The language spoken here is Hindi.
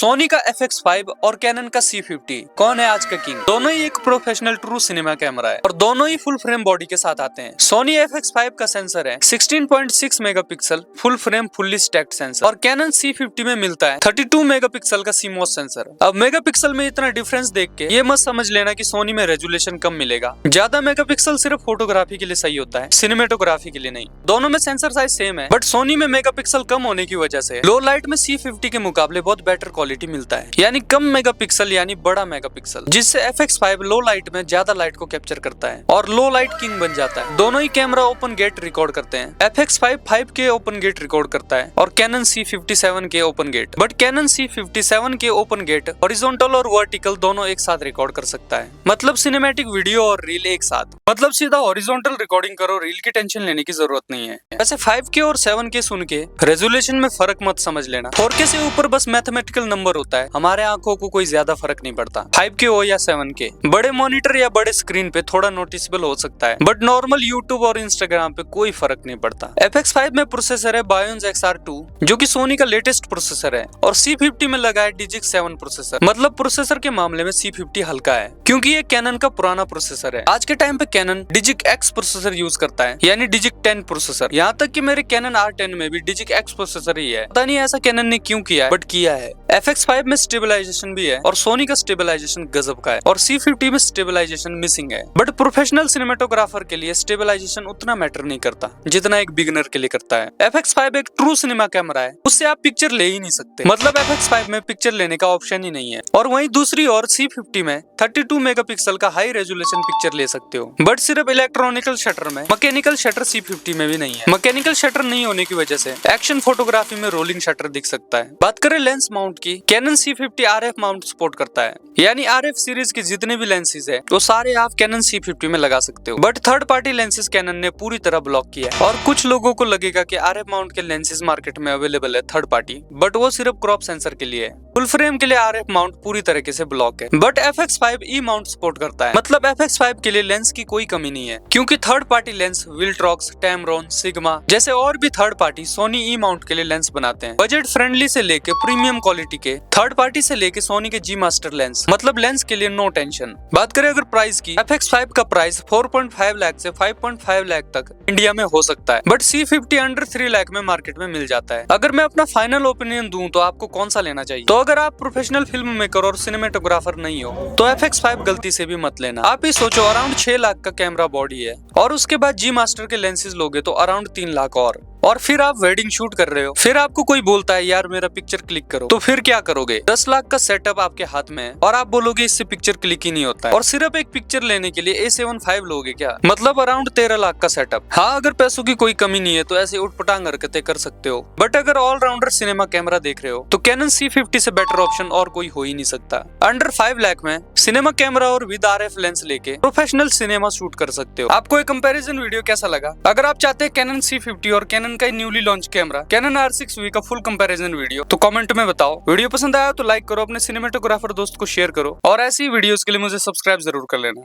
सोनी का FX5 और कैनन का C50 कौन है आज का किंग। दोनों ही एक प्रोफेशनल ट्रू सिनेमा कैमरा है और दोनों ही फुल फ्रेम बॉडी के साथ आते हैं। सोनी FX5 का सेंसर है 16.6 megapixel full frame fully stacked sensor और कैनन C50 में मिलता है 32 मेगापिक्सल का CMOS सेंसर। अब मेगापिक्सल में इतना डिफरेंस देख के ये मत समझ लेना कि सोनी में रेजोल्यूशन कम मिलेगा। ज्यादा मेगापिक्सल सिर्फ फोटोग्राफी के लिए सही होता है, सिनेमेटोग्राफी के लिए नहीं। दोनों में सेंसर साइज सेम है, बट सोनी में मेगापिक्सल कम होने की वजह से लो लाइट में C50 के मुकाबले बहुत बेटर क्वालिटी मिलता है, यानी कम मेगापिक्सल यानी बड़ा मेगापिक्सल, जिससे FX5 लो लाइट में ज्यादा लाइट को कैप्चर करता है और लो लाइट किंग बन जाता है। दोनों ही कैमरा ओपन गेट रिकॉर्ड करते हैं। FX5 5K open gate record करता है और कैनन C57 के open gate, but cannon C57 के ओपन गेट हॉरिजॉन्टल और वर्टिकल दोनों एक साथ रिकॉर्ड कर सकता है, मतलब सिनेमैटिक वीडियो और रील एक साथ। मतलब सीधा हॉरिजॉन्टल रिकॉर्डिंग करो, रील की टेंशन लेने की जरूरत नहीं है। वैसे 5K और 7K सुन के रेजोल्यूशन में फर्क मत समझ लेना। 4K से ऊपर बस मैथमेटिकल नंबर होता है, हमारे आंखों को कोई ज्यादा फर्क नहीं पड़ता। 5K हो या 7K, बड़े मॉनिटर या बड़े स्क्रीन पे थोड़ा नोटिसेबल हो सकता है, बट नॉर्मल यूट्यूब और इंस्टाग्राम पे कोई फर्क नहीं पड़ता। FX5 में प्रोसेसर है Bionic XR2 जो कि सोनी का लेटेस्ट प्रोसेसर है और C50 में लगा है Digix 7 प्रोसेसर। मतलब प्रोसेसर के मामले में C50 हल्का है क्योंकि ये कैनन का पुराना प्रोसेसर है। आज के टाइम पे Canon Digix X processor use करता है, यानी Digix 10 प्रोसेसर। यहाँ तक कि मेरे कैनन R10 में भी Digix X प्रोसेसर ही है। पता नहीं ऐसा कैनन ने क्यों किया है, बट किया है। FX5 में स्टेबलाइजेशन भी है और सोनी का स्टेबलाइजेशन गजब का है और C50 में स्टेबलाइजेशन मिसिंग है, बट प्रोफेशनल सिनेमेटोग्राफर के लिए स्टेबलाइजेशन उतना मैटर नहीं करता जितना एक बिगिनर के लिए करता है। FX5 एक ट्रू सिनेमा कैमरा है, उससे आप पिक्चर ले ही नहीं सकते, मतलब FX5 में पिक्चर लेने का ऑप्शन ही नहीं है। और वहीं दूसरी ओर C50 में 32 मेगापिक्सल का हाई रेजोल्यूशन पिक्चर ले सकते हो, बट सिर्फ इलेक्ट्रॉनिकल शटर में। मैकेनिकल शटर C50 में भी नहीं है। मैकेनिकल शटर नहीं होने की वजह से एक्शन फोटोग्राफी में रोलिंग शटर दिख सकता है। बात करें लेंस माउंट की, Canon C50 RF mount support करता है, यानी RF सीरीज के जितने भी लेंसेज है वो सारे आप कैनन C50 में लगा सकते हो, but third party lenses Canon ने पूरी तरह ब्लॉक किया है। और कुछ लोगों को लगेगा कि RF माउंट के लेंसेज मार्केट में अवेलेबल है थर्ड पार्टी, बट वो सिर्फ क्रॉप सेंसर के लिए है। फुल फ्रेम के लिए RF माउंट पूरी तरीके से ब्लॉक है, but FX5 E mount support करता है। मतलब FX5 के लिए लेंस की कोई कमी नहीं है क्योंकि third party lens Viltrox, Tamron, Sigma जैसे और भी third party Sony E mount के लिए लेंस बनाते हैं। बजट फ्रेंडली से लेके प्रीमियम क्वालिटी के, थर्ड पार्टी से लेके सोनी के G मास्टर लेंस, मतलब लेंस के लिए नो टेंशन। बात करें अगर प्राइस की, FX5 का प्राइस 4.5 लाख से 5.5 लाख तक इंडिया में हो सकता है, बट C50 अंडर 3 लाख में मार्केट में मिल जाता है। अगर मैं अपना फाइनल ओपिनियन दूं तो आपको कौन सा लेना चाहिए? तो अगर आप प्रोफेशनल फिल्म मेकर और सिनेमेटोग्राफर नहीं हो तो FX5 गलती से भी मत लेना। आप ही सोचो, अराउंड 6 लाख का कैमरा बॉडी है और उसके बाद G मास्टर के लेंसेज लोगे तो अराउंड 3 लाख और फिर आप वेडिंग शूट कर रहे हो, फिर आपको कोई बोलता है यार मेरा पिक्चर क्लिक करो, तो फिर क्या करोगे? 10 लाख का सेटअप आपके हाथ में है और आप बोलोगे इससे पिक्चर क्लिक ही नहीं होता है, और सिर्फ एक पिक्चर लेने के लिए A75 लोगे क्या? मतलब अराउंड 13 लाख का सेटअप। हाँ, अगर पैसों की कोई कमी नहीं है तो ऐसे उठपटांग हरकतें कर सकते हो, बट अगर ऑलराउंडर सिनेमा कैमरा देख रहे हो तो कैनन C50 से बेटर ऑप्शन और कोई हो ही नहीं सकता। अंडर 5 लाख में सिनेमा कैमरा और विद RF लेंस लेके प्रोफेशनल सिनेमा शूट कर सकते हो। आपको एक कंपैरिजन वीडियो कैसा लगा? अगर आप चाहते हैं कैनन C50 और कैनन का newly launch camera cannon R6V का फुल कंपैरिजन वीडियो, तो कमेंट में बताओ। वीडियो पसंद आया तो लाइक करो, अपने सिनेमेटोग्राफर दोस्त को शेयर करो और ऐसी वीडियोस के लिए मुझे सब्सक्राइब जरूर कर लेना।